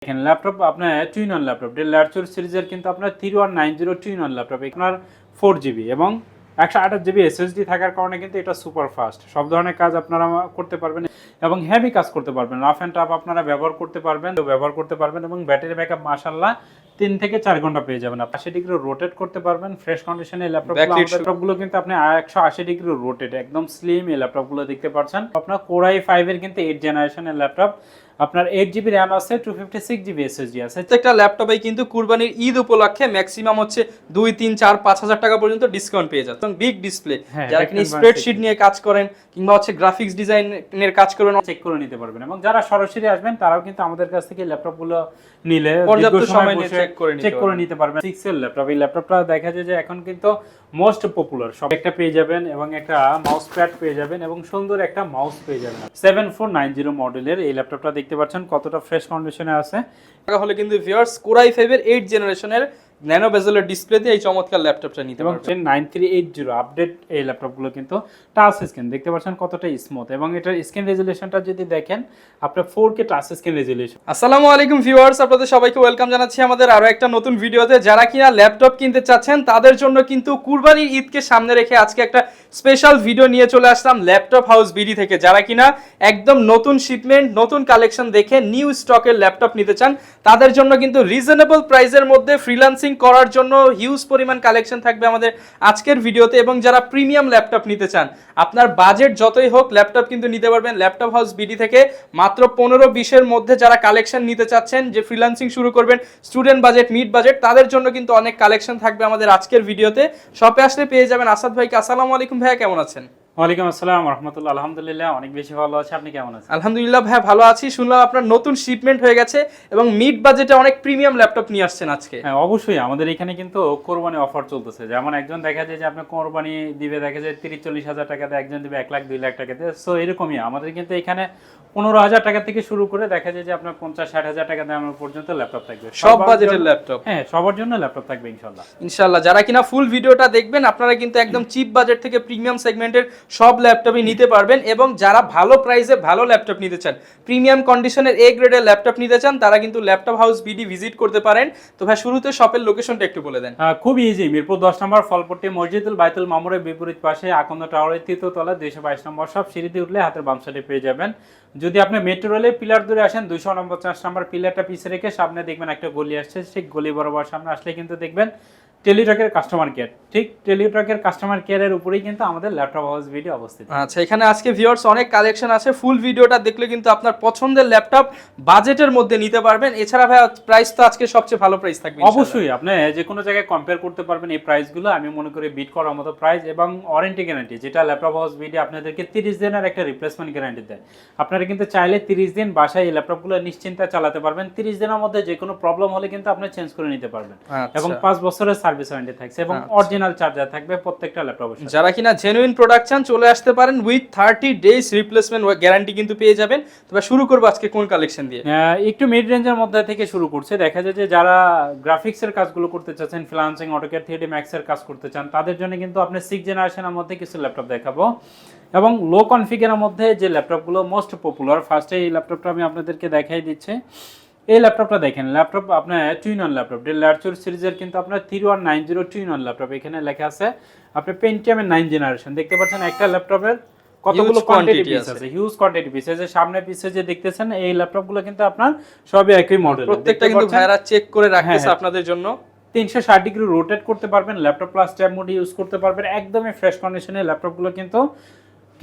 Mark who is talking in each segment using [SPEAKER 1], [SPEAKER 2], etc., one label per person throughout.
[SPEAKER 1] দেখেন ল্যাপটপ আপনার two in one laptop Dell laptop সিরিজের কিন্তু আপনার 3190 টু ইন ওয়ান ল্যাপটপ আপনার 4 জিবি এবং 128 জিবি এসএসডি থাকার কারণে কিন্তু এটা সুপার ফাস্ট সব ধরনের কাজ আপনারা করতে পারবেন এবং হেভি কাজ করতে পারবেন রাফ অ্যান্ড টাফ আপনারা ব্যবহার করতে পারবেন এবং ব্যাটারি ব্যাকআপ মাশাআল্লাহ 3 থেকে 4 ঘন্টা পেয়ে যাবেন। 80 ডিগ্রি রোটেট করতে পারবেন ফ্রেশ কন্ডিশনে ল্যাপটপগুলো কিন্তু আপনি 180 ডিগ্রি রোটেট একদম স্লিম এই ল্যাপটপগুলো দেখতে পাচ্ছেন। আপনার Core i5 এর কিন্তু 8 জেনারেশনের ল্যাপটপ আপনার 8 জিবি র্যাম আছে 256 জিবি এসএসডি আছে।
[SPEAKER 2] প্রত্যেকটা ল্যাপটপে কিন্তু কুরবানির ঈদ উপলক্ষে ম্যাক্সিমাম হচ্ছে 2 3 4 5,000 টাকা পর্যন্ত ডিসকাউন্ট পেয়ে যাচ্ছে এবং বিগ ডিসপ্লে যারা কিনা স্প্রেডশিট নিয়ে কাজ করেন কিংবা হচ্ছে গ্রাফিক্স ডিজাইনের কাজ করেন
[SPEAKER 1] চেক করে নিতে পারবেন এবং যারা সরাসরি আসবেন তারাও কিন্তু আমাদের কাছ থেকে ল্যাপটপগুলো নিলে
[SPEAKER 2] পর্যাপ্ত সময় নিয়ে
[SPEAKER 1] চেক করে নিতে পারবেন। 6 এর ল্যাপটপ এই ল্যাপটপটা দেখা যায় যে এখন কিন্তু মোস্ট পপুলার সব একটা পেয়ে যাবেন এবং একটা মাউস প্যাড পেয়ে যাবেন এবং সুন্দর একটা মাউস পেয়ে যাবেন। 7490 মডেলের এই ল্যাপটপটা দেখতে পাচ্ছেন কতটা ফ্রেশ কন্ডিশনে আছে।
[SPEAKER 2] হলে কিন্তু ভিউয়ার্স Core i5 এর 8 জেনারেশনের ন্যানো বেজেলের ডিসপ্লে দিয়ে এই চমৎকার ল্যাপটপটা নিতে পারবেন।
[SPEAKER 1] 9380 আপডেট এই ল্যাপটপগুলো কিন্তু টাচ স্ক্রিন দেখতে পাচ্ছেন কতটা স্মুথ এবং এটার স্ক্রিন রেজোলিউশনটা যদি দেখেন আপনার 4K টাচ স্ক্রিন রেজোলিউশন।
[SPEAKER 2] আসসালামু আলাইকুম ভিউয়ার্স, আপনাদের সবাইকে ওয়েলকাম জানাচ্ছি আমাদের আরো একটা নতুন ভিডিওতে। যারা কিনা ল্যাপটপ কিনতে চাচ্ছেন তাদের জন্য কিন্তু কুরবানির ঈদকে সামনে রেখে আজকে একটা স্পেশাল ভিডিও নিয়ে চলে আসলাম ল্যাপটপ হাউস বিডি থেকে। যারা কিনা একদম নতুন শিপমেন্ট নতুন কালেকশন দেখে নিউ স্টকের ল্যাপটপ নিতে চান তাদের জন্য কিন্তু রিজনেবল প্রাইসের মধ্যে ফ্রিল্যান্সিং করার জন্য হিউজ পরিমাণ কালেকশন থাকবে আমাদের আজকের ভিডিওতে। এবং যারা প্রিমিয়াম ল্যাপটপ নিতে চান আপনার বাজেট যতই হোক ল্যাপটপ কিন্তু নিতে পারবেন ল্যাপটপ হাউস বিডি থেকে। মাত্র 15-20 এর মধ্যে যারা কালেকশন নিতে চাচ্ছেন যে ফ্রিল্যান্সিং শুরু করবেন স্টুডেন্ট বাজেট মিড বাজেট তাদের জন্য কিন্তু অনেক কালেকশন থাকবে আমাদের আজকের ভিডিওতে। শপে আসলে পেয়ে যাবেন আসাদ ভাইকে। আসসালামু আলাইকুম ভাইয়া, কেমন আছেন?
[SPEAKER 1] ওয়ালাইকুম আসসালাম রাহমাতুল্লাহ। আলহামদুলিল্লাহ অনেক বেশি ভালো আছি, আপনি কেমন আছেন?
[SPEAKER 2] আলহামদুলিল্লাহ ভাই ভালো আছি। শুনলাম আপনার নতুন শিপমেন্ট হয়ে গেছে এবং মিড বাজেটে অনেক প্রিমিয়াম ল্যাপটপ নিয়ে আসছেন আজকে।
[SPEAKER 1] হ্যাঁ অবশ্যই, আমাদের এখানে কিন্তু কোরবানি অফার চলতেছে। যেমন একজন দেখা যায় যে আপনি কোরবানি দিবে দেখা যায় 30-40 হাজার টাকাতে, একজন দিবে 1 লাখ 2 লাখ টাকাতে। সো এরকমই আমাদের কিন্তু এখানে 15,000 টাকা থেকে শুরু করে দেখা যায় যে আপনার 50-60 হাজার টাকা দামের পর্যন্ত ল্যাপটপ থাকবে,
[SPEAKER 2] সব বাজেটের ল্যাপটপ।
[SPEAKER 1] হ্যাঁ সবার জন্য ল্যাপটপ থাকবে ইনশাআল্লাহ।
[SPEAKER 2] ইনশাআল্লাহ যারা কিনা ফুল ভিডিওটা দেখবেন আপনারা কিন্তু একদম চিপ বাজেট থেকে প্রিমিয়াম সেগমেন্টের সব ল্যাপটপই নিতে পারবেন। এবং যারা ভালো প্রাইসে ভালো ল্যাপটপ নিতে চান, প্রিমিয়াম কন্ডিশনের এ গ্রেডের ল্যাপটপ নিতে চান, তারা কিন্তু ল্যাপটপ হাউস বিডি ভিজিট করতে পারেন। তো ভাই শুরুতে শপের লোকেশনটা একটু বলে দেন।
[SPEAKER 1] খুব ইজি, মিরপুর 10 নম্বর ফলপট্টি মসজিদুল বাইতুল মামুরের বিপরীত পাশে আকন্দ টাওয়ারের 3য় তলা 222 নম্বর শপ। সিঁড়িতে উঠলে হাতের বাম সাইডে পেয়ে যাবেন। যদি আপনি মেট্রো রেলে পিলার ধরে আসেন 249 নম্বর পিলারটা পিছিয়ে রেখে সামনে দেখবেন একটা গলি আসছে, সেই গলি বরাবর সামনে আসলে কিন্তু দেখবেন টেলিটকের কাস্টমার কেয়ার। ঠিক টেলিটকের কাস্টমার কেয়ারের উপরেই কিন্তু আমাদের ল্যাপটপ হাউস ভিডিও অবস্থিত।
[SPEAKER 2] আচ্ছা, এখানে আজকে ভিউয়ার্স অনেক কালেকশন আছে। ফুল ভিডিওটা দেখলে কিন্তু আপনার পছন্দের ল্যাপটপ বাজেটের মধ্যে নিতে পারবেন। এছাড়া ভাই প্রাইস তো আজকে সবচেয়ে ভালো প্রাইস থাকবে।
[SPEAKER 1] অবশ্যই আপনি যে কোনো জায়গায় কম্পেয়ার করতে পারবেন এই প্রাইসগুলো। আমি মনে করি বিট করার মতো প্রাইস এবং ওয়ারেন্টি গ্যারান্টি, যেটা ল্যাপটপ হাউস ভিডিও আপনাদেরকে 30 দিনের একটা রিপ্লেসমেন্ট গ্যারান্টি দেয়। আপনারা কিন্তু চাইলে 30 দিন বাসায় এই ল্যাপটপগুলো নিশ্চিন্তে চালাতে পারবেন। 30 দিনের মধ্যে যে কোনো প্রবলেম হলে কিন্তু আপনি চেঞ্জ করে নিতে পারবেন এবং 5 বছরের সার্ভিস ওয়ারেন্টি থাকছে এবং অরিজিনাল চার্জার থাকবে প্রত্যেকটা ল্যাপটপে।
[SPEAKER 2] যারা কিনা জেনুইন প্রোডাক্ট চান চলে আসতে পারেন, উইথ 30 ডেজ রিপ্লেসমেন্ট গ্যারান্টি কিন্তু পেয়ে যাবেন। তবে শুরু করব আজকে কোন কালেকশন দিয়ে?
[SPEAKER 1] একটু মিড রেঞ্জের মধ্যে থেকে শুরু করছে। দেখা যায় যে যারা গ্রাফিক্সের কাজগুলো করতে চাচ্ছেন, ফ্রিল্যান্সিং, অটোক্যাড, 3D ম্যাক্স এর কাজ করতে চান, তাদের জন্য কিন্তু আপনি 6 জেনারেশনের মধ্যে কিছু ল্যাপটপ দেখাবো এবং লো কনফিগারের মধ্যে যে ল্যাপটপগুলো মোস্ট পপুলার। ফার্স্টে এই ল্যাপটপটা আমি আপনাদেরকে দেখাই দিচ্ছি। এই ল্যাপটপটা দেখেন, ল্যাপটপ আপনার two in one laptop Dell laptop সিরিজের কিন্তু আপনার 3190 টু ইন ওয়ান ল্যাপটপ। এখানে লেখা আছে আপনার পেন্টিয়ামের 9 জেনারেশন। দেখতে পাচ্ছেন একটা ল্যাপটপের কতগুলো কোয়ান্টিটি পিস আছে, হিউজ কোয়ান্টিটি পিস আছে। সামনে পিছে যে দেখতেছেন এই ল্যাপটপগুলো কিন্তু আপনার সবই একই মডেল,
[SPEAKER 2] প্রত্যেকটা কিন্তু ভাইরা চেক করে রাখতেছে আপনাদের জন্য।
[SPEAKER 1] 360 ডিগ্রি রোটেট করতে পারবেন, laptop plus tab mode use করতে পারবেন। একদমই ফ্রেশ কন্ডিশনে ল্যাপটপগুলো কিন্তু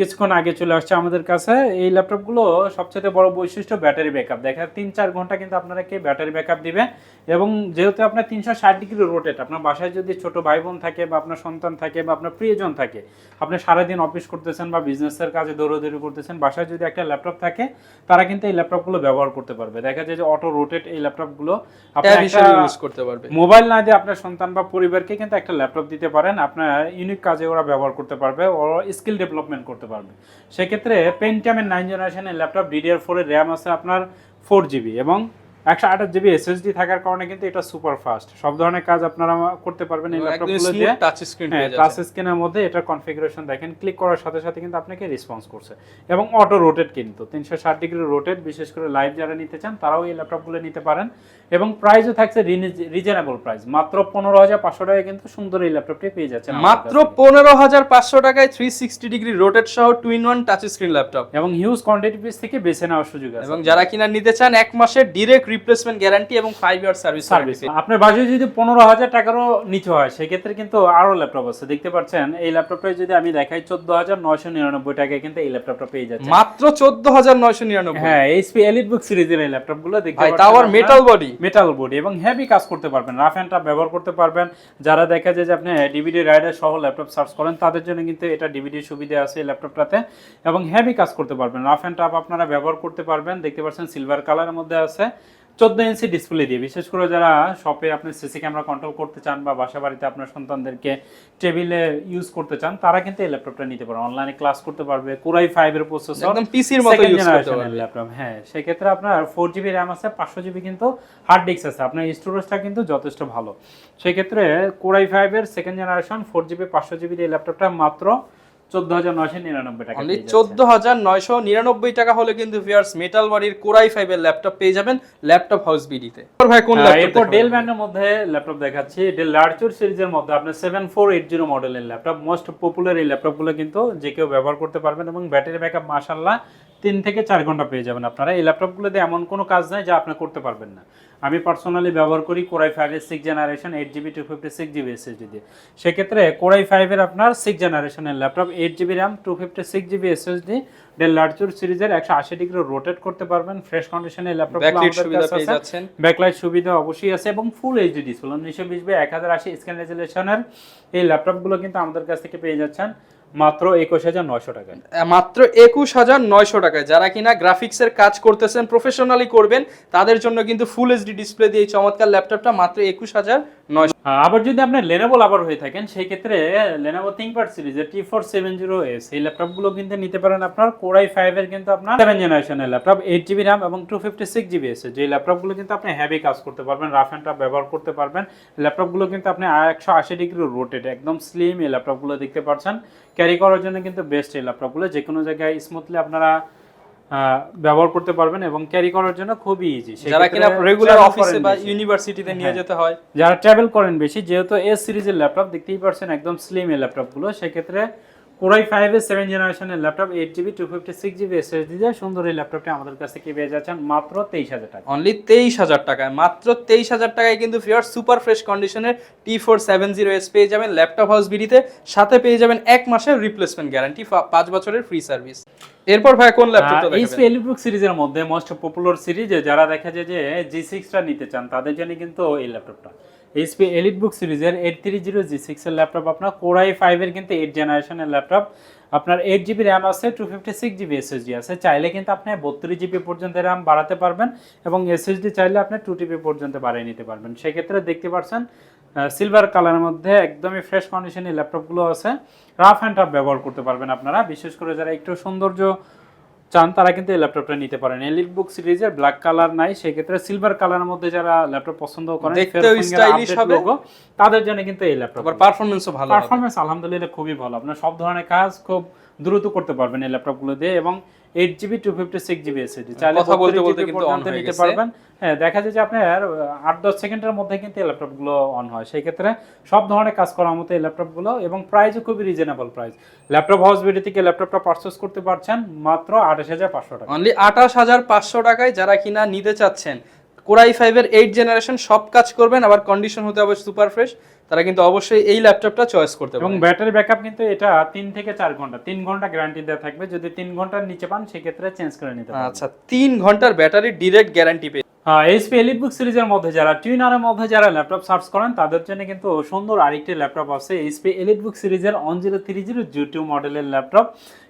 [SPEAKER 1] কিছুক্ষণ আগে চলে আসছে আমাদের কাছে। এই ল্যাপটপগুলো সবচেয়ে বড় বৈশিষ্ট্য ব্যাটারি ব্যাকআপ। দেখা 3-4 ঘন্টা কিন্তু আপনাকে ব্যাটারি ব্যাকআপ দিবে এবং যেহেতু আপনার 360 ডিগ্রি রোটেট, আপনার বাসায় যদি ছোট ভাই বোন থাকে বা আপনার সন্তান থাকে বা আপনার প্রিয়জন থাকে, আপনি সারাদিন অফিস করতেছেন বা বিজনেসের কাজে দৌড়াদৌড়ি করতেছেন, বাসায় যদি একটা ল্যাপটপ থাকে তারা কিন্তু এই ল্যাপটপগুলো ব্যবহার করতে পারবে। দেখা যায় যে অটো রোটেট এই ল্যাপটপগুলো আপনি
[SPEAKER 2] ইউজ করতে পারবে।
[SPEAKER 1] মোবাইল না দিয়ে আপনার সন্তান বা পরিবারকে কিন্তু একটা ল্যাপটপ দিতে পারেন, আপনার ইউনিক কাজে ওরা ব্যবহার করতে পারবে, ওরা স্কিল ডেভেলপমেন্ট করতে পারবে। সেক্ষেত্রে পেন্টিয়ামের 9 জেনারেশনের ল্যাপটপ DDR4 এর র্যাম আছে আপনার 4 জিবি এবং 128 জিবি এসএসডি থাকার কারণে কিন্তু এটা সুপার ফাস্ট, সব ধরনের কাজ আপনারা করতে পারবেন এই ল্যাপটপগুলো দিয়ে।
[SPEAKER 2] টাচ স্ক্রিন পেয়ে যাচ্ছে,
[SPEAKER 1] টাচ স্ক্রিনের মধ্যে এটার কনফিগারেশন দেখেন, ক্লিক করার সাথে সাথে কিন্তু আপনাকে রেসপন্স করছে এবং অটো রোটেট, কিন্তু 360 ডিগ্রি রোটেট। বিশেষ করে লাইভ যারা নিতে চান তারাও এই ল্যাপটপগুলো নিতে পারেন এবং প্রাইসও থাকছে রিজনেবল প্রাইস, মাত্র 15,500 টাকায় কিন্তু সুন্দর এই ল্যাপটপটি পেয়ে যাচ্ছেন
[SPEAKER 2] মাত্র 15,500 টাকায় 360 ডিগ্রি রোটেট সহ 2-in-1 টাচ স্ক্রিন ল্যাপটপ
[SPEAKER 1] এবং হিউজ কোয়ান্টিটি পিস থেকে বেছে নেওয়ার সুযোগ আছে।
[SPEAKER 2] এবং যারা কিনা নিতে চান 1 মাসের ডাইরেক্ট রিপ্লেসমেন্ট গ্যারান্টি এবং 5 ইয়ার সার্ভিস
[SPEAKER 1] আপনার বাজেট যদি 15,000 টাকারও নিচে হয় সেক্ষেত্রে কিন্তু আরো ল্যাপটপ আছে, দেখতে পাচ্ছেন এই ল্যাপটপটা যদি আমি দেখাই 14,999 টাকায় কিন্তু এই ল্যাপটপটা পেয়ে যাচ্ছে,
[SPEAKER 2] মাত্র 14,999।
[SPEAKER 1] হ্যাঁ, এইচপি এলিটবুক সিরিজের এই ল্যাপটপগুলো দেখতে
[SPEAKER 2] ভাই
[SPEAKER 1] পাচ্ছেন,
[SPEAKER 2] টাওয়ার মেটাল বডি
[SPEAKER 1] এবং হেভি কাজ করতে পারবেন, রাফ এন্ড টাফ ব্যবহার করতে পারবেন। যারা দেখা যায় যে আপনি ডিভিডি রাইডার সহ ল্যাপটপ সার্চ করেন তাদের জন্য কিন্তু এটা ডিভিডি সুবিধা আছে এই ল্যাপটপটাতে এবং হেভি কাজ করতে পারবেন, রাফ এন্ড টাফ আপনারা ব্যবহার করতে পারবেন। দেখতে পাচ্ছেন সিলভার কালারের মধ্যে আছে, 14 ইঞ্চি ডিসপ্লে দিয়ে। বিশেষ করে যারা শপে আপনি সিসি ক্যামেরা কন্ট্রোল করতে চান বা বাসা বাড়িতে আপনার সন্তানদেরকে টেবিলে ইউজ করতে চান তারা কিন্তু এই ল্যাপটপটা নিতে পারেন, অনলাইনে ক্লাস করতে পারবে। কোরাই 5 এর প্রসেসর,
[SPEAKER 2] একদম পিসির মতো ইউজ করতে পারবে
[SPEAKER 1] ল্যাপটপ। হ্যাঁ, সেই ক্ষেত্রে আপনার 4GB RAM আছে, 500GB কিন্তু হার্ড ডিস্ক আছে, আপনার স্টোরেজটা কিন্তু যথেষ্ট ভালো। সেই ক্ষেত্রে কোরাই 5 এর সেকেন্ড জেনারেশন 4GB 500GB এই ল্যাপটপটা মাত্র 14,999 টাকা,
[SPEAKER 2] অনলি 14,999 টাকা হলে কিন্তু ভিউয়ার্স মেটাল বডির কোরাই 5 এর ল্যাপটপ পেয়ে যাবেন ল্যাপটপ হাউস বিডিতে। ভাই কোন ল্যাপটপ?
[SPEAKER 1] এরপর ডেল ব্র্যান্ডের মধ্যে ল্যাপটপ দেখাচ্ছি, ডেল লার্চুর সিরিজের মধ্যে আপনার 7480 মডেলের ল্যাপটপ, মোস্ট পপুলার এই ল্যাপটপগুলো কিন্তু যে কেউ ব্যবহার করতে পারবেন এবং ব্যাটারি ব্যাকআপ মাশাআল্লাহ 3 থেকে 4 ঘন্টা পেয়ে যাবেন আপনারা। এই ল্যাপটপগুলো দিয়ে এমন কোনো কাজ নাই যা আপনি করতে পারবেন না। আমি পার্সোনালি ব্যবহার করি কোরাই 5 এর 6 জেনারেশন 8GB 256GB SSD দিয়ে। সেক্ষেত্রে কোরাই 5 এর আপনার 6 জেনারেশনের laptop, 8GB RAM 256GB SSD, Dell লার্চুর সিরিজের 180 ডিগ্রি রোটেট করতে পারবেন। ফ্রেশ কন্ডিশনে ল্যাপটপগুলো আমাদের কাছে আছে, ব্যাকলাইট সুবিধা অবশ্যই আছে এবং full HD display 1920x1080 screen রেজোলিউশনের এই ল্যাপটপগুলো কিন্তু আমাদের কাছ থেকে পেয়ে যাচ্ছেন মাত্র 21,900 টাকায়,
[SPEAKER 2] মাত্র 21,900 টাকায়। যারা কিনা গ্রাফিক্সের কাজ করতেছেন, প্রফেশনালি করবেন, তাদের জন্য কিন্তু ফুল এইচডি ডিসপ্লে দিয়ে এই চমৎকার ল্যাপটপটা মাত্র 21,900।
[SPEAKER 1] আবার যদি আপনি লেনোভো লাভার হয়ে থাকেন সেই ক্ষেত্রে লেনোভো থিংকপ্যাড সিরিজের T470S এই ল্যাপটপগুলো কিন্তু নিতে পারেন আপনার কোরাই 5 এর কিন্তু আপনার 7 জেনারেশনের ল্যাপটপ, 8GB RAM এবং 256GB SSD। এই ল্যাপটপগুলো কিন্তু আপনি হেভি কাজ করতে পারবেন, রাফ এন্ড টাফ ব্যবহার করতে পারবেন। ল্যাপটপগুলো কিন্তু আপনি 180 ডিগ্রি রোটেট, একদম স্লিম এই ল্যাপটপগুলো দেখতে পাচ্ছেন। ক্যারি করার জন্য কিন্তু বেস্ট এই ল্যাপটপগুলো, যে কোনো জায়গায় স্মুথলি আপনারা ব্যবহার করতে পারবেন এবং ক্যারি করার জন্য খুবই ইজি।
[SPEAKER 2] যারা কিনা রেগুলার অফিসে বা ইউনিভার্সিটিতে নিয়ে যেতে হয়,
[SPEAKER 1] যারা ট্রাভেল করেন বেশি, যেহেতু এস সিরিজের ল্যাপটপ দেখতেই পারছেন একদম স্লিম এই ল্যাপটপগুলো, সেক্ষেত্রে কোরাই 5 এর 7 জেনারেশনের ল্যাপটপ 8GB 256GB SSD দিয়ে সুন্দর এই ল্যাপটপটি আমাদের কাছ থেকে পেয়ে যাচ্ছেন মাত্র 23,000 টাকা,
[SPEAKER 2] অনলি 23,000 টাকায়। মাত্র 23,000 টাকায় কিন্তু ভিউয়ার্স সুপার ফ্রেশ কন্ডিশনের T470S পেয়ে যাবেন ল্যাপটপ হাউস বিডিতে, সাথে পেয়ে যাবেন 1 মাসের রিপ্লেসমেন্ট গ্যারান্টি, 5 বছরের ফ্রি সার্ভিস। এরপর ভাই কোন ল্যাপটপটা দেখাবেন?
[SPEAKER 1] এইচপি এলিটবুক সিরিজের মধ্যে মোস্ট পপুলার সিরিজে যারা দেখা যায় যে G6 টা নিতে চান তাদের জন্য কিন্তু এই ল্যাপটপটা এইচপি এলিটবুক সিরিজের 830 G6 এর ল্যাপটপ, আপনার কোরাই 5 এর কিন্তু 8 জেনারেশনের ল্যাপটপ, আপনার 8GB RAM আছে, 256GB SSD আছে। চাইলে কিন্তু আপনি 32GB পর্যন্ত RAM বাড়াতে পারবেন এবং SSD চাইলে আপনি 2TB পর্যন্ত বাড়িয়ে নিতে পারবেন। সেক্ষেত্রে দেখতে পাচ্ছেন সিলভার কালারের মধ্যে একদমই ফ্রেশ কন্ডিশনে ল্যাপটপগুলো আছে, রাফ অ্যান্ড টাফ ব্যবহার করতে পারবেন আপনারা। বিশেষ করে যারা একটু সৌন্দর্য চান তারা কিন্তু এই ল্যাপটপটা নিতে পারেন। এলিটবুক সিরিজের ব্ল্যাক কালার নাই, সেক্ষেত্রে সিলভার কালারের মধ্যে যারা ল্যাপটপ পছন্দ করেন,
[SPEAKER 2] দেখতেও স্টাইলিশ হবে,
[SPEAKER 1] তাদের জন্য কিন্তু এই ল্যাপটপ।
[SPEAKER 2] আবার পারফরম্যান্সও ভালো,
[SPEAKER 1] পারফরম্যান্স আলহামদুলিল্লাহ খুবই ভালো, আপনার সব ধরনের কাজ খুব দ্রুত করতে পারবেন এই ল্যাপটপগুলো দিয়ে এবং 8GB 256GB SSD চাইলে
[SPEAKER 2] কথা বলতে বলতে কিন্তু অন হয়ে
[SPEAKER 1] নিতে
[SPEAKER 2] গেছে।
[SPEAKER 1] পারবেন। হ্যাঁ, দেখা যায় যে আপনার 8-10 সেকেন্ডের মধ্যে কিন্তু এই ল্যাপটপগুলো অন হয়, সেই ক্ষেত্রে সব ধরনের কাজ করার মতো এই ল্যাপটপগুলো এবং প্রাইসও খুবই reasonable price. Laptop house BD থেকে ল্যাপটপটা পারচেজ করতে পারছেন মাত্র 28,500 টাকা,
[SPEAKER 2] অনলি 28,500 টাকায়। যারা কিনা নিতে চাচ্ছেন কোরাই 5 এর 8 জেনারেশন, সব কাজ করবেন, আবার কন্ডিশন হতে হবে সুপার ফ্রেশ, তারা কিন্তু অবশ্যই এই ল্যাপটপটা চয়েস করতে পারেন।
[SPEAKER 1] এবং ব্যাটারি ব্যাকআপ কিন্তু এটা 3 থেকে 4 ঘন্টা, 3 ঘন্টা গ্যারান্টি দেওয়া থাকবে। যদি 3 ঘন্টার নিচে পান সেক্ষেত্রে চেঞ্জ করে নিতে পারবেন।
[SPEAKER 2] আচ্ছা, 3 ঘন্টার ব্যাটারি ডিরেক্ট গ্যারান্টি পেয়ে।
[SPEAKER 1] এইচপি এলিটবুক সিরিজের মধ্যে যারা টুইনারের মধ্যে যারা ল্যাপটপ সার্চ করেন তাদের জন্য কিন্তু সুন্দর আরেকটি ল্যাপটপ আছে, এইচপি এলিটবুক সিরিজের 1030 G2 মডেলের ল্যাপটপ।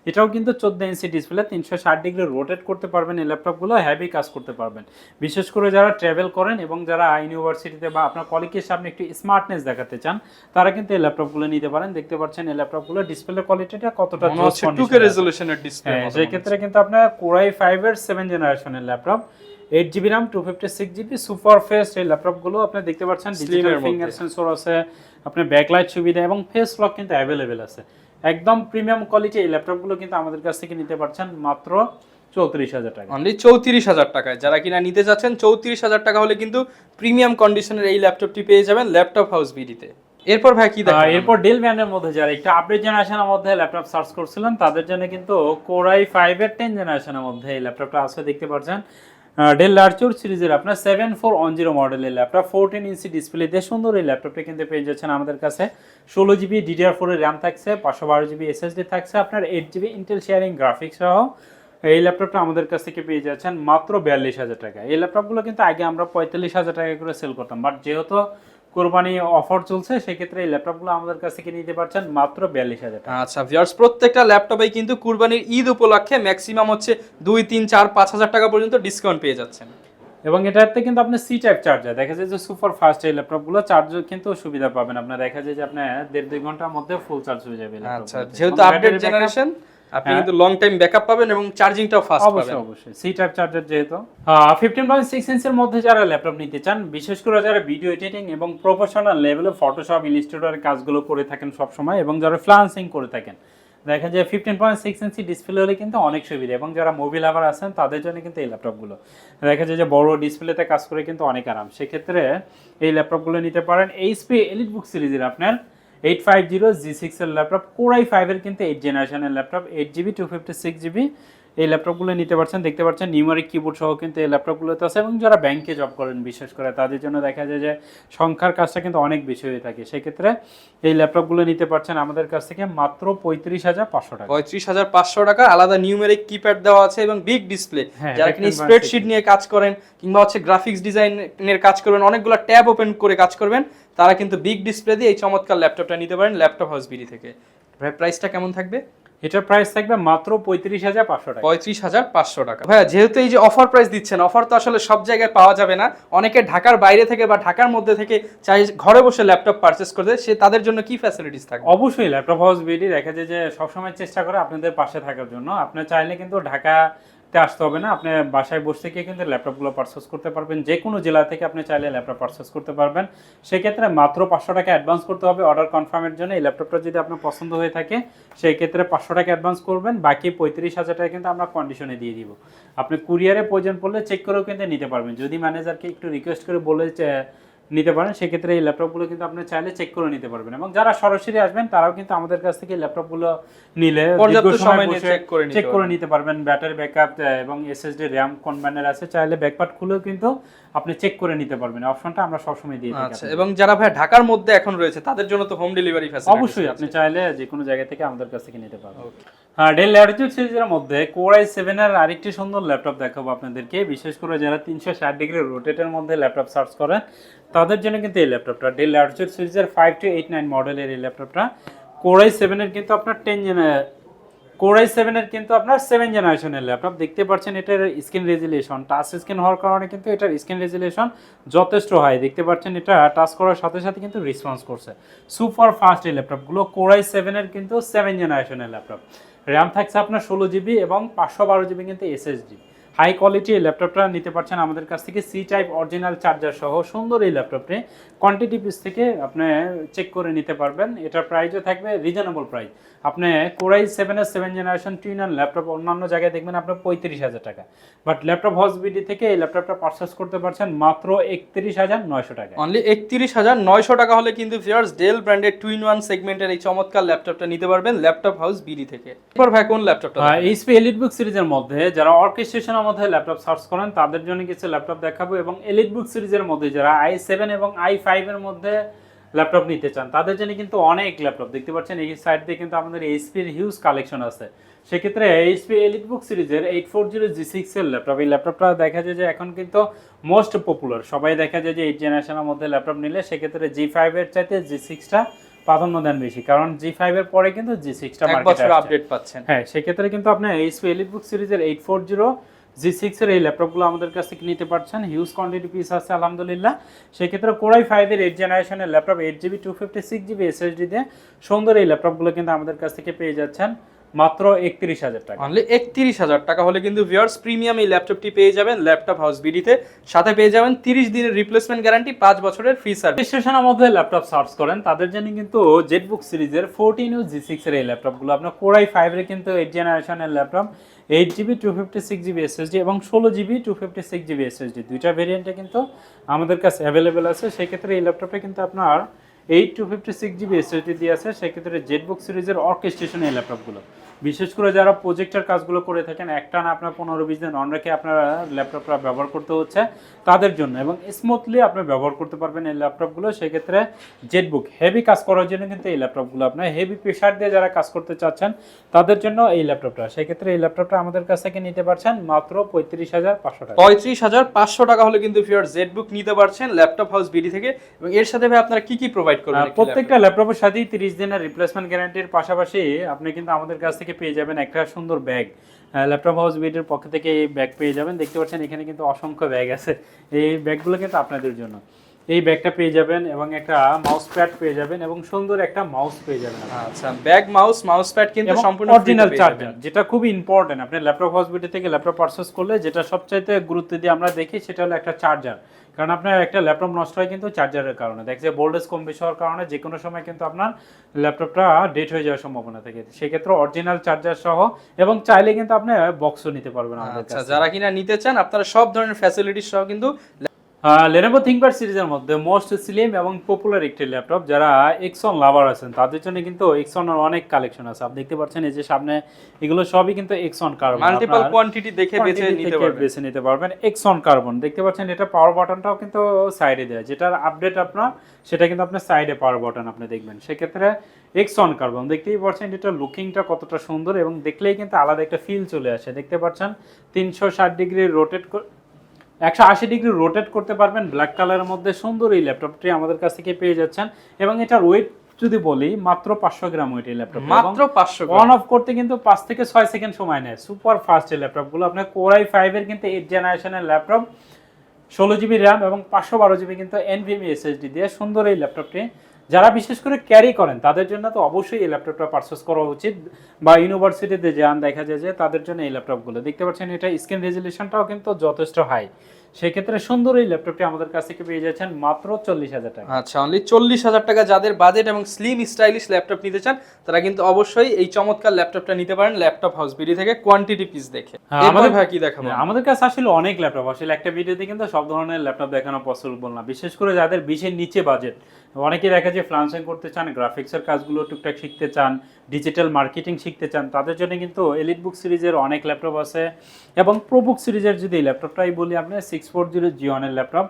[SPEAKER 1] এটাও কিন্তু 14 ইঞ্চি ডিসপ্লে, 360 ডিগ্রি রোটেট করতে পারবেন এই ল্যাপটপগুলো, হেভি কাজ করতে পারবেন। বিশেষ করে যারা ট্রাভেল করেন এবং যারা ইউনিভার্সিটিতে বা আপনার কলিগের সামনে একটু স্মার্টনেস দেখাতে চান তারা কিন্তু এই ল্যাপটপগুলো নিতে পারেন। দেখতে পাচ্ছেন এই ল্যাপটপগুলো ডিসপ্লে কোয়ালিটিটা কতটা জোস কন্ডিশনে,
[SPEAKER 2] 2K রেজোলিউশনের ডিসপ্লে।
[SPEAKER 1] সেই ক্ষেত্রে কিন্তু আপনার কোরাই 5 এর 7 জেনারেশনের laptop, 8 GB RAM 256 GB super fast এই ল্যাপটপগুলো আপনি দেখতে পাচ্ছেন, ডিজিটাল
[SPEAKER 2] এর
[SPEAKER 1] ফিঙ্গার
[SPEAKER 2] মধ্যে।
[SPEAKER 1] সেন্সর আছে, আপনার ব্যাকলাইট সুবিধা এবং ফেস লক কিন্তু অ্যাভেলেবেল আছে। একদম প্রিমিয়াম কোয়ালিটি এই ল্যাপটপগুলো কিন্তু আমাদের কাছ থেকে নিতে পারছেন মাত্র 34,000 টাকা।
[SPEAKER 2] অনলি 34,000 টাকায় যারা কিনা নিতে যাচ্ছেন 34,000 টাকা হলে কিন্তু প্রিমিয়াম কন্ডিশনের এই ল্যাপটপটি পেয়ে যাবেন ল্যাপটপ হাউস বিডিতে। এরপর ভাই কি দেখাবেন?
[SPEAKER 1] এরপর ডেল ব্র্যান্ডের মধ্যে যারা একটু আপডেট জেনারেশনের মধ্যে ল্যাপটপ সার্চ করছিলেন তাদের জন্য কিন্তু কোরাই 5 এর 10 জেনারেশনের মধ্যে এই ল্যাপটপটা আছে দেখতে পাচ্ছেন। ডেল লার্চুর সিরিজের আপনার 7410 মডেলের ল্যাপটপ 14 ইঞ্চি ডিসপ্লে দিয়ে সুন্দর এই ল্যাপটপটা কিন্তু পেয়ে যাচ্ছেন আমাদের কাছে। 16 জিবি DDR4 এর র্যাম থাকছে, 512 জিবি SSD থাকছে, আপনার 8 জিবি ইন্টেল শেয়ারিং গ্রাফিক্স সহ এই ল্যাপটপটা আমাদের কাছ থেকে পেয়ে যাচ্ছেন মাত্র 42,000 টাকা। এই ল্যাপটপগুলো কিন্তু আগে আমরা 45,000 টাকা করে সেল করতাম, বাট যেহেতু কোরবানি অফার চলছে সেক্ষেত্রে এই ল্যাপটপগুলো আমাদের কাছ থেকে নিতে পারছেন মাত্র 42,000 টাকা।
[SPEAKER 2] আচ্ছা ভিউয়ার্স, প্রত্যেকটা ল্যাপটপেই কিন্তু কুরবানির ঈদ উপলক্ষে ম্যাক্সিমাম হচ্ছে 2, 3, 4, 5,000 টাকা পর্যন্ত ডিসকাউন্ট পেয়ে যাচ্ছেন।
[SPEAKER 1] এবং এটাতে কিন্তু আপনি সি টাইপ চার্জার দেখা যায় যে সুপার ফাস্ট এই ল্যাপটপগুলো চার্জার কিন্তু সুবিধা পাবেন। আপনার দেখা যায় যে আপনার 1.5-2 ঘন্টার মধ্যে ফুল চার্জ হয়ে যাবে।
[SPEAKER 2] আচ্ছা, যেহেতু আপডেট জেনারেশন আপনি কিন্তু লং টাইম ব্যাকআপ পাবেন এবং চার্জিংটাও ফাস্ট পাবেন।
[SPEAKER 1] অবশ্যই অবশ্যই সি টাইপ চার্জার যেহেতু 15.6 ইঞ্চের মধ্যে যারা ল্যাপটপ নিতে চান, বিশেষ করে যারা ভিডিও এডিটিং এবং প্রফেশনাল লেভেলে ফটোশপ ইলাস্ট্রেটরের কাজগুলো করে থাকেন সব সময়, এবং যারা ফ্রিল্যান্সিং করে থাকেন, দেখা যায় 15.6 ইঞ্চি ডিসপ্লে হলে কিন্তু অনেক সুবিধা। এবং যারা মোবাইল লাভার আছেন তাদের জন্য কিন্তু এই ল্যাপটপগুলো দেখা যায় যে বড় ডিসপ্লেতে কাজ করে কিন্তু অনেক আরাম। সেক্ষেত্রে এই ল্যাপটপগুলো নিতে পারেন। এইচপি এলিটবুক সিরিজের আপনার 850 G6 এর ল্যাপটপ, কোরাই 5 এর কিন্তু 8 জেনারেশনের ল্যাপটপ, 8 জিবি 256 জিবি এই ল্যাপটপগুলো নিতে পারছেন। দেখতে পাচ্ছেন নিউমারিক কিবোর্ড সহ কিন্তু এই ল্যাপটপগুলোতে আছে। এবং যারা ব্যাংকে জব করেন বিশেষ করে তাদের জন্য দেখা যায় যে সংখ্যার কাজটা কিন্তু অনেক বেশি হয়ে থাকে, সেক্ষেত্রে এই ল্যাপটপগুলো নিতে পারছেন আমাদের কাছ থেকে মাত্র 35,500 টাকা।
[SPEAKER 2] 35,500 টাকা। আলাদা নিউমেরিক কিপ্যাড দেওয়া আছে এবং বিগ ডিসপ্লে। যারা কিনা স্প্রেডশিট নিয়ে কাজ করেন কিংবা হচ্ছে গ্রাফিক্স ডিজাইনের কাজ করবেন, অনেকগুলো ট্যাব ওপেন করে কাজ করবেন, তারা কিন্তু বিগ ডিসপ্লে দিয়ে এই চমৎকার ল্যাপটপটা নিতে পারেন ল্যাপটপ হাউস বিডি থেকে। ভাই প্রাইসটা কেমন থাকবে?
[SPEAKER 1] এটার প্রাইস থাকবে মাত্র 35,500 টাকা।
[SPEAKER 2] 35,500 টাকা। ভাইয়া যেহেতু এই যে অফার প্রাইস দিচ্ছেন, অফার তো আসলে সব জায়গায় পাওয়া যাবে না, অনেকে ঢাকার বাইরে থেকে বা ঢাকার মধ্যে থেকে চাই ঘরে বসে ল্যাপটপ পারচেজ করতে, সে তাদের জন্য কি ফ্যাসিলিটিস থাকবে?
[SPEAKER 1] অবশ্যই ল্যাপটপ হাউস বিডি দেখা যায় যে সবসময় চেষ্টা করে আপনাদের পাশে থাকার জন্য। আপনি চাইলে কিন্তু ঢাকাতে আসতে হবে না, আপনি বাসায় বসে থেকে কিন্তু ল্যাপটপগুলো পারচেজ করতে পারবেন। যে কোনো জেলা থেকে আপনি চাইলে ল্যাপটপ পারচেজ করতে পারবেন। সেক্ষেত্রে মাত্র 500 টাকা অ্যাডভান্স করতে হবে অর্ডার কনফার্মের জন্য। এই ল্যাপটপটা যদি আপনার পছন্দ হয়ে থাকে সেই ক্ষেত্রে 500 টাকা অ্যাডভান্স করবেন, বাকি 35,000 টাকা কিন্তু আমরা কন্ডিশনে দিয়ে দিব। আপনি কুরিয়ারে প্রয়োজন পড়লে চেক করেও কিন্তু নিতে পারবেন, যদি ম্যানেজারকে একটু রিকোয়েস্ট করে বলে নিতে পারেন। সেক্ষেত্রে এই ল্যাপটপগুলো কিন্তু আপনি চাইলে চেক করে নিতে পারবেন। এবং যারা সরাসরি আসবেন তারাও কিন্তু আমাদের কাছ থেকে ল্যাপটপগুলো নিলে
[SPEAKER 2] পর্যাপ্ত সময় নিয়ে
[SPEAKER 1] চেক করে নিতে পারবেন। ব্যাটারি ব্যাকআপ এবং এসএসডি র্যাম কোন ব্র্যান্ডের আছে চাইলে ব্যাকপার্ট খুলেও কিন্তু আপনি চেক করে নিতে পারবেন। অপশনটা আমরা সবসময় দিয়ে থাকি।
[SPEAKER 2] আচ্ছা, এবং যারা ভাই ঢাকার মধ্যে এখন রয়েছে তাদের জন্য তো হোম ডেলিভারি ফ্যাসিলিটি
[SPEAKER 1] অবশ্যই আপনি চাইলে যে কোনো জায়গা থেকে আমাদের কাছ থেকে নিতে পারবেন। হ্যাঁ, ডেল ল্যাটিটিউড সিরিজের মধ্যে কোরাই 7 এর আরেকটি সুন্দর ল্যাপটপ দেখাবো আপনাদেরকে। বিশেষ করে যারা 360 ডিগ্রি রোটেটের মধ্যে ল্যাপটপ সার্চ করেন তাদের জন্য কিন্তু এই ল্যাপটপটা ডেল ল্যাটিটিউড সিরিজের 5289 মডেলের এই ল্যাপটপটা কোরাই 7 এর কিন্তু আপনার 7 জেনারেশনের ল্যাপটপ। দেখতে পাচ্ছেন এটার স্ক্রিন রেজুলেশন টাচ স্ক্রিন হওয়ার কারণে কিন্তু এটার স্ক্রিন রেজুলেশন যথেষ্ট হাই। দেখতে পাচ্ছেন এটা টাচ করার সাথে সাথে কিন্তু রেসপন্স করছে। সুপার ফাস্ট এই ল্যাপটপগুলো কোরাই 7 এর কিন্তু 7 জেনারেশনের ল্যাপটপ। র্যাম থাকছে আপনার 16 জিবি এবং 512 জিবি কিন্তু এসএসডি। হাই কোয়ালিটি এই ল্যাপটপটা নিতে পারছেন আমাদের কাছ থেকে সি টাইপ অরিজিনাল চার্জার সহ সুন্দর এই ল্যাপটপটি কোয়ান্টিটি পিস থেকে আপনি চেক করে নিতে পারবেন। এটার প্রাইসও থাকবে রিজনেবল প্রাইস। আপনি কোরাই 7 এর 7 জেনারেশন টুইন অ্যান্ড ল্যাপটপ অন্যান্য জায়গায় দেখবেন আপনার 35,000 টাকা, বাট ল্যাপটপ হাউস বিডি থেকে এই ল্যাপটপটা পারচেজ করতে পারছেন মাত্র 31,900 টাকা।
[SPEAKER 2] অনলি 31,900 টাকা হলে কিন্তু ভিউয়ার্স ডেল ব্র্যান্ডের টুইন ওয়ান সেগমেন্টের এই চমৎকার ল্যাপটপটা নিতে পারবেন ল্যাপটপ হাউস বিডি থেকে। এরপর ভাই কোন ল্যাপটপটা?
[SPEAKER 1] এইচপি এলিটবুক সিরিজের মধ্যে যারা অর্কেস্ট্রেশনের মধ্যে ল্যাপটপ সার্চ করেন তাদের জন্য কিছু ল্যাপটপ দেখাবো। এবং এলিটবুক সিরিজের মধ্যে যারা i7 এবং i5 এর মধ্যে ল্যাপটপ নিতে চান তাদের জন্য কিন্তু অনেক ল্যাপটপ দেখতে পাচ্ছেন এই সাইড দিয়ে কিন্তু আমাদের এইচপির হিউজ কালেকশন আছে। সেক্ষেত্রে এইচপি এলিটবুক সিরিজের 840 G6 এর ল্যাপটপ, এই ল্যাপটপটা দেখা যায় যে এখন কিন্তু মোস্ট পপুলার। সবাই দেখা যায় যে 8 জেনারেশনের মধ্যে ল্যাপটপ নিলে সেক্ষেত্রে G5 এর চাইতে G6টা প্রাধান্য দেন বেশি, কারণ G5 এর পরে কিন্তু G6টা মার্কেটে
[SPEAKER 2] আপডেট পাচ্ছেন।
[SPEAKER 1] হ্যাঁ, সেক্ষেত্রে কিন্তু আপনি এইচপি এলিটবুক সিরিজের 840 G6 এর এই ল্যাপটপগুলো আমাদের কাছ থেকে নিতে পারছেন। হিউজ কোয়ান্টিটি পিস আছে আলহামদুলিল্লাহ। সেক্ষেত্রে কোরাই 5 এর 8 জেনারেশনের ল্যাপটপ 8 জিবি 256 জিবি এসএসডি দিয়ে সুন্দর এই ল্যাপটপগুলো কিন্তু আমাদের কাছ থেকে পেয়ে যাচ্ছেন মাত্র 31,000 টাকা।
[SPEAKER 2] অনলি 31,000 টাকা হলে কিন্তু ভিউয়ার্স প্রিমিয়াম এই ল্যাপটপটি পেয়ে যাবেন ল্যাপটপ হাউস বিডিতে। সাথে পেয়ে যাবেন 30 দিনের রিপ্লেসমেন্ট গ্যারান্টি, 5 বছরের ফ্রি সার্ভিস।
[SPEAKER 1] স্টেশনের মধ্যে ল্যাপটপ সার্চ করেন তাদের জন্য কিন্তু জেটবুক সিরিজের 14U G6 এর এই ল্যাপটপগুলো আপনার Core i5 এর কিন্তু 8 জেনারেশনের ল্যাপটপ, 8GB 256GB SSD এবং 16GB 256GB SSD দুইটা ভেরিয়েন্টে কিন্তু আমাদের কাছে অ্যাভেলেবেল আছে। সেক্ষেত্রে এই ল্যাপটপে কিন্তু আপনার 8 256GB SSD দিয়ে আছে। সেক্ষেত্রে জেটবুক সিরিজের অর্কেস্ট্রেশন এই ল্যাপটপগুলো, বিশেষ করে যারা প্রজেক্টর কাজগুলো করে থাকেন একটানা আপনার 15-20 দিন অন রেখে আপনারা ল্যাপটপটা ব্যবহার করতে হচ্ছে তাদের জন্য, এবং স্মুথলি আপনি ব্যবহার করতে পারবেন এই ল্যাপটপগুলো। সেক্ষেত্রে জেটবুক হেভি কাজ করার জন্য কিন্তু এই ল্যাপটপগুলো আপনার হেভি প্রেশার দিয়ে যারা কাজ করতে চাচ্ছেন তাদের জন্য এই ল্যাপটপটা। সেক্ষেত্রে এই ল্যাপটপটা আমাদের কাছ থেকে নিতে পারছেন মাত্র 35,500 টাকা।
[SPEAKER 2] 35,500 টাকা হলে কিন্তু ভিউয়ার্স জেটবুক নিতে পারছেন ল্যাপটপ হাউস বিডি থেকে। এবং এর সাথে ভাই আপনারা কি কি প্রোভাইড করবেন?
[SPEAKER 1] প্রত্যেকটা ল্যাপটপের সাথেই 30 দিনের রিপ্লেসমেন্ট গ্যারান্টির পাশাপাশি আপনি কিন্তু আমাদের কাছ থেকে পেয়ে যাবেন একটা সুন্দর ব্যাগ। ল্যাপটপ হাউস বিডির পক্ষ থেকে এই ব্যাগ পেয়ে যাবেন। দেখতে পাচ্ছেন এখানে কিন্তু অসংখ্য ব্যাগ আছে, এই ব্যাগগুলো কিন্তু আপনাদের জন্য। এই ব্যাগটা পেয়ে যাবেন এবং একটা মাউস প্যাড পেয়ে যাবেন এবং সুন্দর একটা মাউস পেয়ে যাবেন।
[SPEAKER 2] আচ্ছা, ব্যাগ, মাউস প্যাড কিন্তু সম্পূর্ণ
[SPEAKER 1] অরিজিনাল চার্জার, যেটা খুব ইম্পর্টেন্ট। আপনি ল্যাপটপ হাউস বিডি থেকে ল্যাপটপ পারচেজ করলে যেটা সবচাইতে গুরুত্ব দিয়ে আমরা দেখি সেটা হলো একটা চার্জার। কারণ আপনার একটা ল্যাপটপ নষ্ট হয় কিন্তু চার্জারের কারণে, দেখছে ভোল্টেজ কম বেশি হওয়ার কারণে যে কোনো সময় কিন্তু আপনার ল্যাপটপটা ডেট হয়ে যাওয়ার সম্ভাবনা থাকে। সেক্ষেত্রে অরিজিনাল চার্জার সহ এবং চাইলে কিন্তু আপনি বক্সও নিতে পারবেন আমাদের কাছে।
[SPEAKER 2] আচ্ছা, যারা কিনা নিতে চান আপনারা সব ধরনের ফ্যাসিলিটি সহ কিন্তু
[SPEAKER 1] Lenovo ThinkPad সিরিজের মধ্যে মোস্ট স্লিম এবং পপুলার একটি ল্যাপটপ। যারা এক্সন লাভার আছেন তাদের জন্য কিন্তু এক্সনের অনেক কালেকশন আছে। আপনি দেখতে পাচ্ছেন এই যে সামনে এগুলো সবই কিন্তু এক্সন কার্বন,
[SPEAKER 2] মাল্টিপল কোয়ান্টিটি দেখে বেছে
[SPEAKER 1] নিতে পারবেন। এক্সন কার্বন দেখতে পাচ্ছেন, এটা পাওয়ার বাটনটাও কিন্তু সাইডে দেয়, যেটার আপডেট আপনার সেটা কিন্তু আপনার সাইডে পাওয়ার বাটন আপনি দেখবেন। সেক্ষেত্রে এক্সন কার্বন দেখতেই পাচ্ছেন এটা লুকিংটা কতটা সুন্দর এবং দেখলেই কিন্তু আলাদা একটা ফিল চলে আসে। দেখতে পাচ্ছেন 360 ডিগ্রি রোটেট 180 ডিগ্রি রোটেট করতে পারবেন ব্ল্যাক কালারের মধ্যে। সুন্দর এই ল্যাপটপটি আমাদের কাছ থেকে পেয়ে যাচ্ছেন এবং এটার ওয়েট যদি বলি মাত্র 500 গ্রাম ওয়েট এই ল্যাপটপ,
[SPEAKER 2] মাত্র 500 গ্রাম।
[SPEAKER 1] অন অফ করতে কিন্তু 5 থেকে 6 সেকেন্ড সময় নেয়। সুপার ফাস্ট এই ল্যাপটপগুলো। আপনার Core i5 এর কিন্তু 8 জেনারেশনের ল্যাপটপ, 16GB র্যাম এবং 512GB কিন্তু NVMe SSD দিয়ে সুন্দর এই ল্যাপটপটি। যারা বিশেষ করে ক্যারি করেন তাদের জন্য তো অবশ্যই এই ল্যাপটপটা পারচেস করা উচিত, বা ইউনিভার্সিটিতে যান দেখা যায় যে তাদের জন্য এই ল্যাপটপগুলো। দেখতে পাচ্ছেন এটা স্ক্রিন রেজলিউশনটাও কিন্তু যথেষ্ট হাই। সেক্ষেত্রে সুন্দর এই ল্যাপটপটি আমাদের কাছ থেকে পেয়ে যাচ্ছেন মাত্র 40,000 টাকা।
[SPEAKER 2] আচ্ছা, অনলি 40,000 টাকা। যাদের বাজেট এবং স্লিম স্টাইলিশ ল্যাপটপ নিতে চান তারা কিন্তু অবশ্যই এই চমৎকার ল্যাপটপটা নিতে পারেন ল্যাপটপ হাউস বিডি থেকে কোয়ান্টিটি পিস দেখে। আমাদের ভাই কি দেখাবো?
[SPEAKER 1] আমাদের কাছে আসলে অনেক ল্যাপটপ, আসলে একটা ভিডিওতে কিন্তু সব ধরনের ল্যাপটপ দেখানো পসিবল না। বিশেষ করে যাদের 20-এর নিচে বাজেট, অনেকে দেখা যায় ফ্রিল্যান্সিং করতে চান, গ্রাফিক্সের কাজগুলো টুকটাক শিখতে চান, ডিজিটাল মার্কেটিং শিখতে চান, তাদের জন্য কিন্তু এলিটবুক সিরিজের অনেক ল্যাপটপ আছে। এবং প্রোবুক সিরিজের যদি এই ল্যাপটপটাই বলি, আপনি 640 G1 এর ল্যাপটপ,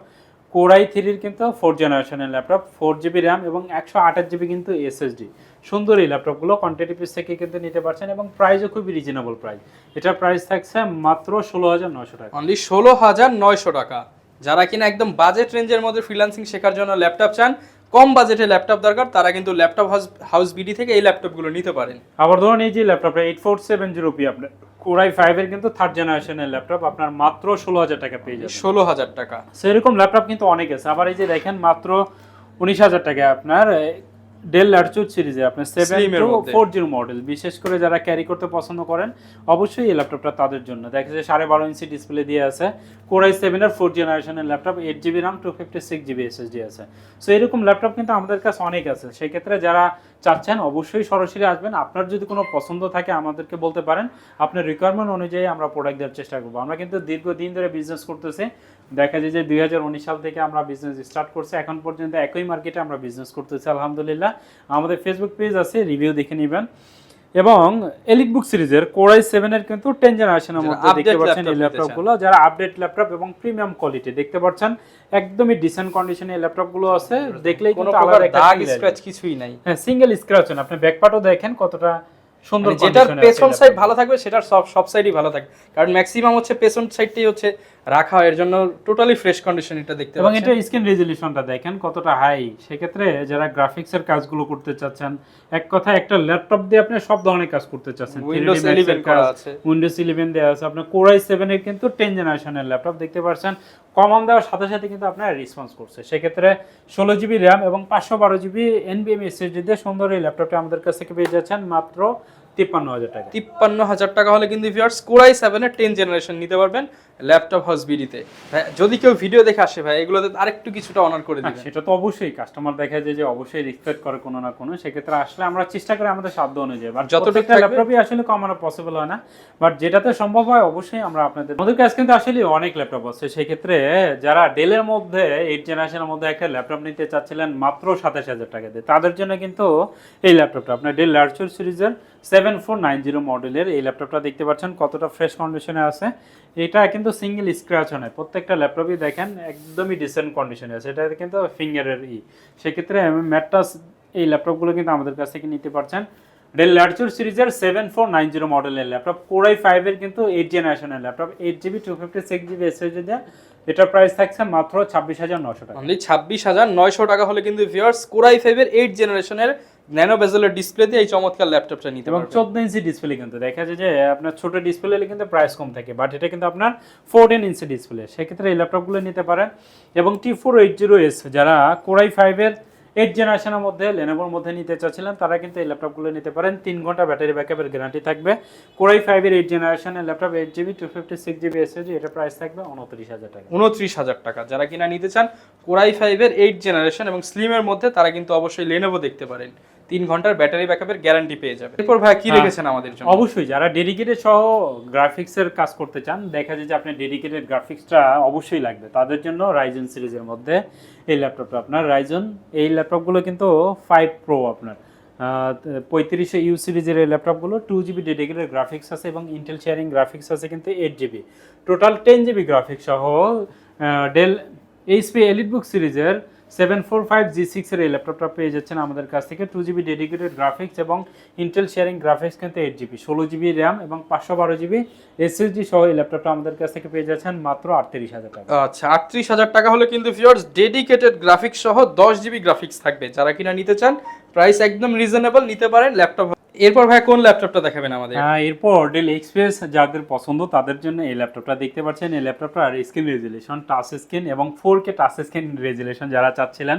[SPEAKER 1] Core i3 এর কিন্তু 4 জেনারেশনের ল্যাপটপ, 4GB র্যাম এবং 128GB কিন্তু SSD। সুন্দর এই ল্যাপটপগুলো কোয়ান্টিটি পিস থেকে কিন্তু নিতে পারছেন এবং প্রাইসও খুবই রিজনেবল প্রাইস। এটার প্রাইস থাকছে মাত্র 16,900 টাকা।
[SPEAKER 2] অনলি 16,900 টাকা। যারা কিনা একদম বাজেট রেঞ্জের মধ্যে ফ্রিল্যান্সিং শেখার জন্য ল্যাপটপ চান, কম বাজেটে ল্যাপটপ দরকার, তারা কিন্তু ল্যাপটপ হাউস বিডি থেকে এই ল্যাপটপগুলো নিতে পারেন।
[SPEAKER 1] আবার ধরুন এই যে ল্যাপটপটা 8470p আপনার Core i5 এর কিন্তু 3rd জেনারেশনের ল্যাপটপ, আপনার মাত্র 16,000 টাকা পেয়ে যাবেন।
[SPEAKER 2] 16,000 টাকা।
[SPEAKER 1] সেরকম ল্যাপটপ কিন্তু অনেক আছে। আবার এই যে দেখেন মাত্র 19,000 টাকা আপনার ডেল ল্যাটিটিউড সিরিজে আপনার 740 মডেল। বিশেষ করে যারা ক্যারি করতে পছন্দ করেন অবশ্যই এই ল্যাপটপটা তাদের জন্য। দেখা যায় 12.5 ইঞ্চি ডিসপ্লে দিয়ে আছে, Core i7 এর 4 জেনারেশনের laptop, 8GB RAM 256GB SSD আছে। সো এরকম ল্যাপটপ কিন্তু আমাদের কাছে অনেক আছে। সেই ক্ষেত্রে যারা চাচ্ছেন অবশ্যই সরাসরি আসবেন। আপনার যদি কোনো পছন্দ থাকে আমাদেরকে বলতে পারেন, আপনার রিকোয়ারমেন্ট অনুযায়ী আমরা প্রোডাক্ট দেওয়ার চেষ্টা করবো। আমরা কিন্তু দীর্ঘদিন ধরে বিজনেস করতেছি। দেখা যায় যে 2019 সাল থেকে আমরা বিজনেস স্টার্ট করছি, এখন পর্যন্ত একই মার্কেটে আমরা বিজনেস করতেছি আলহামদুলিল্লাহ। আমাদের ফেসবুক পেজ আছে, রিভিউ দেখে নেবেন। এবং এলিটবুক সিরিজের Core i7 এর কিন্তু 10 জেনারেশনের মধ্যে দেখতে পাচ্ছেন এই ল্যাপটপগুলো, যারা আপডেট ল্যাপটপ এবং প্রিমিয়াম কোয়ালিটি দেখতে পাচ্ছেন, একদমই ডিসেন্ট কন্ডিশনে এই ল্যাপটপগুলো আছে। দেখলেই কিন্তু আলাদা একটা
[SPEAKER 2] দাগ স্ক্র্যাচ কিছুই নাই।
[SPEAKER 1] হ্যাঁ, সিঙ্গেল স্ক্র্যাচ না। আপনি ব্যাকপার্টও দেখেন কতটা সুন্দর,
[SPEAKER 2] যেটার পেছন সাইড ভালো থাকবে সেটার সব সাইডই ভালো থাকবে, কারণ ম্যাক্সিমাম হচ্ছে পেছন সাইডটাই হচ্ছে রাখা হয়, এর জন্য টোটালি ফ্রেশ কন্ডিশন এটা দেখতে পাচ্ছেন।
[SPEAKER 1] এবং এটা স্ক্রিন রেজোলিউশনটা দেখেন কতটা হাই। সেক্ষেত্রে যারা গ্রাফিক্সের কাজগুলো করতে চাচ্ছেন, এক কথা একটা ল্যাপটপ দিয়ে আপনি সব ধরনের কাজ করতে চাচ্ছেন,
[SPEAKER 2] উইন্ডোজ 11 করা আছে,
[SPEAKER 1] উইন্ডোজ 11 দেওয়া আছে, আপনার Core i7 এর কিন্তু 10 জেনারেশনের ল্যাপটপ দেখতে পাচ্ছেন। কমন দেওয়ার সাথে সাথে কিন্তু আপনার রেসপন্স করছে। সেক্ষেত্রে 16GB র্যাম এবং 512GB NVMe SSD দিয়ে সুন্দর এই ল্যাপটপটা আমাদের কাছ থেকে পেয়ে যাচ্ছেন মাত্র 53,000 টাকা।
[SPEAKER 2] 53,000 টাকা হলে কিন্তু ভিউয়ার্স কোরাই 7 এর 10 জেনারেশন নিতে পারবেন ল্যাপটপ হাউস বিডিতে। ভাই যদি কেউ ভিডিও দেখে আসে ভাই এগুলোতে আরেকটু কিছুটা অনার করে দিবেন।
[SPEAKER 1] সেটা তো অবশ্যই কাস্টমার দেখা যায় যে অবশ্যই রিসপেক্ট করে কোনো না কোনো, সেক্ষেত্রে আসলে আমরা চেষ্টা করি আমাদের সাধ্য অনুযায়ী, বাট যতটুকু ল্যাপটপই আসলে কমানো পসিবল হয় না, বাট যেটাতে সম্ভব হয় অবশ্যই আমরা আপনাদের আমাদের কাছে কিন্তু আসলে অনেক ল্যাপটপ আছে। সেক্ষেত্রে যারা ডেলের মধ্যে 8 জেনারেশনের মধ্যে একটা ল্যাপটপ নিতে চাচ্ছিলেন মাত্র 27,000 টাকা দিয়ে, তাদের জন্য কিন্তু এই ল্যাপটপটা আপনার ডেল লার্চুর সিরিজের 7490 মডেলের এই ল্যাপটপটা দেখতে পাচ্ছেন কতটা ফ্রেশ কন্ডিশনে আছে। এটা কিন্তু সিঙ্গেল স্ক্র্যাচ হয়, প্রত্যেকটা ল্যাপটপই দেখেন একদমই ডিসেন্ট কন্ডিশনে আছে। এটা কিন্তু ফিঙ্গারের সেক্ষেত্রে ম্যাট্রাস এই ল্যাপটপগুলো কিন্তু আমাদের কাছ থেকে নিতে পারছেন। ডেল লার্চুর সিরিজের 7490 মডেলের ল্যাপটপ, কোরাই 5 এর কিন্তু 8 জেনারেশনের ল্যাপটপ, 8GB 256GB এসএসডি দিয়ে। এটার প্রাইস থাকছে মাত্র 26,900 টাকা।
[SPEAKER 2] অনলি 26,900 টাকা হলে কিন্তু ভিউয়ার্স কোরাই 5 এর 8 জেনারেশনের ন্যানো বেজেলের ডিসপ্লে দিয়ে এই চমৎকার ল্যাপটপটা নিতে পারবেন।
[SPEAKER 1] 14 ইঞ্চি ডিসপ্লে কিন্তু দেখা যায় যে আপনার ছোট ডিসপ্লে হলে কিন্তু প্রাইস কম থাকে, বাট এটা কিন্তু আপনার 14 ইঞ্চি ডিসপ্লে, সেক্ষেত্রে এই ল্যাপটপগুলো নিতে পারেন। এবং T480S যারা কোরাই 5 এর 8 জেনারেশনের মধ্যে লেনোভোর মধ্যে নিতে চাচ্ছিলেন তারা কিন্তু এই ল্যাপটপগুলো নিতে পারেন। 3 ঘন্টা ব্যাটারি ব্যাকআপের গ্যারান্টি থাকবে। কোরাই 5 এর 8 জেনারেশনের ল্যাপটপ 8GB 256GB এসএসডি, এটা প্রাইস থাকবে 29,000 টাকা।
[SPEAKER 2] 29,000 টাকা। যারা কিনা নিতে চান কোরাই 5 এর 8 জেনারেশন এবং স্লিমের মধ্যে তারা কিন্তু অবশ্যই লেনোভো দেখতে পারেন, 3 ঘন্টার ব্যাটারি ব্যাকআপের গ্যারান্টি পেয়ে যাবে। এরপর ভাই কি রেখেছেন আমাদের জন্য?
[SPEAKER 1] অবশ্যই যারা ডেডিকেটেড সহ গ্রাফিক্সের কাজ করতে চান, দেখা যায় যে আপনি ডেডিকেটেড গ্রাফিক্সটা অবশ্যই লাগবে, তাদের জন্য রাইজেন সিরিজের মধ্যে এই ল্যাপটপটা আপনার রাইজেন এই ল্যাপটপগুলো কিন্তু 5 প্রো আপনার 3500U সিরিজের এই ল্যাপটপগুলো 2GB ডেডিকেটেড গ্রাফিক্স আছে এবং ইন্টেল শেয়ারিং গ্রাফিক্স আছে কিন্তু 8GB, টোটাল 10GB গ্রাফিক্স সহ ডেল এইচপি এলিটবুক সিরিজের 745G6 এর এই ল্যাপটপটা পেয়ে যাচ্ছেন আমাদের কাছ থেকে। 2GB ডেডিকেটেড গ্রাফিক্স এবং ইন্টেল শেয়ারিং গ্রাফিক্স কিন্তু 8GB, 16GB র্যাম এবং 512GB এসএসডি সহ এই ল্যাপটপটা আমাদের কাছ থেকে পেয়ে যাচ্ছেন মাত্র 38,000 টাকা।
[SPEAKER 2] আচ্ছা 38,000 টাকা হলে কিন্তু ভিউয়ার্স ডেডিকেটেড গ্রাফিক্স সহ 10GB গ্রাফিক্স থাকবে। যারা কিনা নিতে চান প্রাইস একদম রিজনেবল, নিতে পারেন ল্যাপটপ। এরপর ভাই কোন ল্যাপটপটা দেখাবেন আমাদের?
[SPEAKER 1] এরপর ডেল এক্সপ্রেস যাদের পছন্দ তাদের জন্য এই ল্যাপটপটা দেখতে পাচ্ছেন। এই ল্যাপটপটার স্ক্রিন রেজুলেশন টাচ স্ক্রিন এবং 4K টাচ স্ক্রিন রেজুলেশন যারা চাচ্ছিলেন,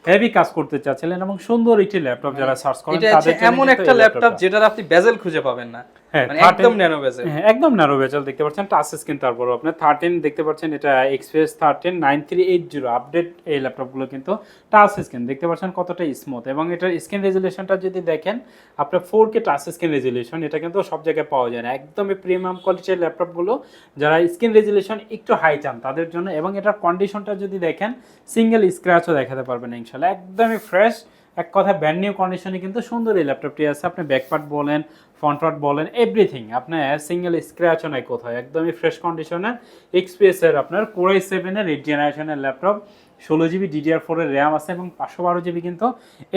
[SPEAKER 1] হেভি কাজ করতে চাচ্ছিলেন এবং সুন্দর একটি ল্যাপটপ যারা সার্চ করেন তাদের জন্য
[SPEAKER 2] এমন একটা ল্যাপটপ যেটার আপনি বেজেল খুঁজে পাবেন না, মানে একদম ন্যানো বেজেল।
[SPEAKER 1] একদম ন্যানো বেজেল দেখতে পাচ্ছেন, টাচ স্ক্রিন, তারপর আপনি 13 দেখতে পাচ্ছেন, এটা এক্সপ্রেস 139380 আপডেট এই ল্যাপটপগুলো কিন্তু টাচ স্ক্রিন দেখতে পাচ্ছেন কতটা স্মুথ, এবং এটার স্ক্রিন রেজুলেশনটা যদি দেখেন আপনার 4K টাচ স্ক্রিন রেজুলেশন, এটা কিন্তু সব জায়গায় পাওয়া যায় না। একদমই প্রিমিয়াম কোয়ালিটির ল্যাপটপগুলো যারা স্ক্রিন রেজুলেশন একটু হাই চান তাদের জন্য। এবং এটার কন্ডিশনটা যদি দেখেন সিঙ্গেল স্ক্র্যাচও দেখাতে পারবেন ইনশাআল্লাহ, একদমই ফ্রেশ, এক কথা ব্র্যান্ড নিউ কন্ডিশনে কিন্তু সুন্দর এই ল্যাপটপটি আছে। আপনি ব্যাকপার্ট বলেন, ফ্রন্ট পার্ট বলেন, এভরিথিং আপনার সিঙ্গেল স্ক্র্যাচও নাই কোথাও, একদমই ফ্রেশ কন্ডিশনের এক্সপিএসের আপনার কোরাই 7 এর 8 জেনারেশনের ল্যাপটপ, 16GB DDR4 এর র্যাম আছে এবং 512GB কিন্তু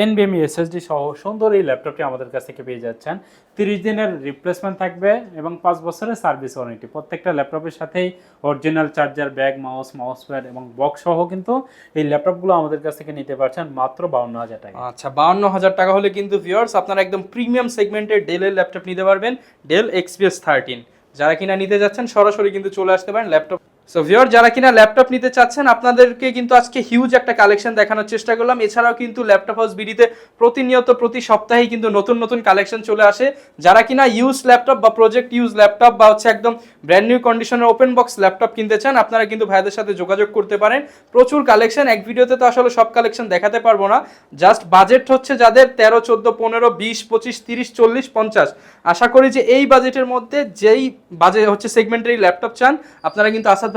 [SPEAKER 1] NVMe SSD সহ সুন্দর এই ল্যাপটপটি আমাদের কাছ থেকে পেয়ে যাচ্ছেন। 30 দিনের রিপ্লেসমেন্ট থাকবে এবং 5 বছরের সার্ভিস ওয়ারেন্টি। প্রত্যেকটা ল্যাপটপের সাথেই original charger, bag, mouse pad এবং বক্স সহ কিন্তু এই ল্যাপটপগুলো আমাদের কাছ থেকে নিতে পারছেন মাত্র 52,000 টাকা।
[SPEAKER 2] আচ্ছা 52,000 টাকা হলে কিন্তু ভিউয়ার্স আপনারা একদম প্রিমিয়াম সেগমেন্টের ডেলের ল্যাপটপ নিতে পারবেন, ডেল XPS 13। যারা কিনা নিতে যাচ্ছেন সরাসরি কিন্তু চলে আসতে পারেন ল্যাপটপ। সো ভিউয়ার যারা কিনা ল্যাপটপ নিতে চাচ্ছেন আপনাদেরকে কিন্তু আজকে হিউজ একটা কালেকশন দেখানোর চেষ্টা করলাম। এছাড়াও কিন্তু ল্যাপটপ হাউস বিডিতে প্রতিনিয়ত প্রতি সপ্তাহেই কিন্তু নতুন নতুন কালেকশন চলে আসে। যারা কিনা ইউজ ল্যাপটপ বা প্রজেক্ট ইউজ ল্যাপটপ বা হচ্ছে একদম ব্র্যান্ড নিউ কন্ডিশনের ওপেন বক্স ল্যাপটপ কিনতে চান আপনারা কিন্তু ভাইদের সাথে যোগাযোগ করতে পারেন। প্রচুর কালেকশন, এক ভিডিওতে তো আসলে সব কালেকশন দেখাতে পারবো না। জাস্ট বাজেট হচ্ছে যাদের 13, 14, 15, 20, 25, 30, 40, 50, আশা করি যে এই বাজেটের মধ্যে যেই বাজেট হচ্ছে সেগমেন্টের এই ল্যাপটপ চান আপনারা কিন্তু আসাদ